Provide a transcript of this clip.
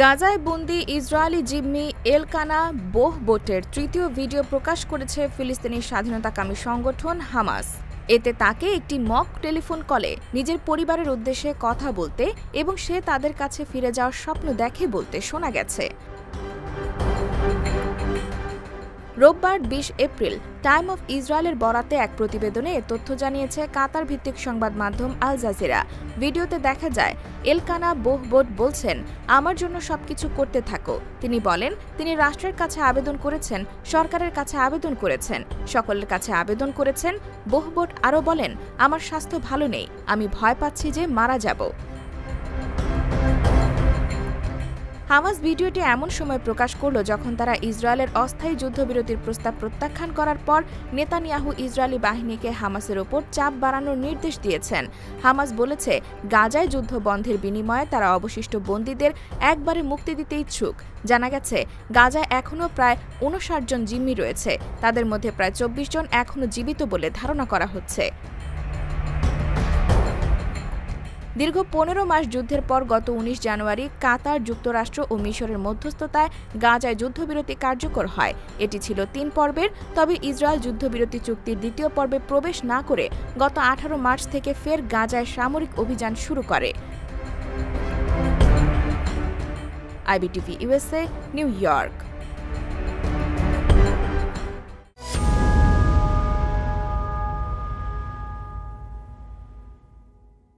গাজায় বন্দী ইসরায়েলি জিম্মি এলকানা বোহবোটের তৃতীয় ভিডিও প্রকাশ করেছে ফিলিস্তিনি স্বাধীনতাকামী সংগঠন হামাস। এতে তাকে একটি মক টেলিফোন কলে নিজের পরিবারের উদ্দেশ্যে কথা বলতে এবং সে তাদের কাছে ফিরে যাওয়ার স্বপ্ন দেখে বলতে শোনা গেছে। রোববার ২০ এপ্রিল টাইম অফ ইসরায়েলের বরাতে এক প্রতিবেদনে এ তথ্য জানিয়েছে কাতার ভিত্তিক সংবাদ মাধ্যম আল জাজিরা। ভিডিওতে দেখা যায় এলকানা বোহবোট বলছেন, আমার জন্য সবকিছু করতে থাকো। তিনি বলেন তিনি রাষ্ট্রের কাছে আবেদন করেছেন, সরকারের কাছে আবেদন করেছেন, সকলের কাছে আবেদন করেছেন। বোহবোট আরও বলেন, আমার স্বাস্থ্য ভালো নেই, আমি ভয় পাচ্ছি যে মারা যাব। হামাস ভিডিওটি এমন সময় প্রকাশ করল যখন তারা ইসরায়েলের অস্থায়ী যুদ্ধবিরতির প্রস্তাব প্রত্যাখ্যান করার পর নেতানিয়াহু ইসরায়েলি বাহিনীকে হামাসের ওপর চাপ বাড়ানোর নির্দেশ দিয়েছেন। হামাস বলেছে, গাজায় যুদ্ধ বন্ধের বিনিময়ে তারা অবশিষ্ট বন্দীদের একবারে মুক্তি দিতে ইচ্ছুক। জানা গেছে, গাজায় এখনও প্রায় ৫৯ জন জিম্মি রয়েছে, তাদের মধ্যে প্রায় ২৪ জন এখনও জীবিত বলে ধারণা করা হচ্ছে। দীর্ঘ ১৫ মাস যুদ্ধের পর গত ১৯ জানুয়ারি কাতার, যুক্তরাষ্ট্র ও মিশরের মধ্যস্থতায় গাজায় যুদ্ধবিরতি কার্যকর হয়। এটি ছিল ৩ পর্বের, তবে ইসরায়েল যুদ্ধবিরতি চুক্তির দ্বিতীয় পর্বে প্রবেশ না করে গত ১৮ মার্চ থেকে ফের গাজায় সামরিক অভিযান শুরু করে। IBTV USA, new York.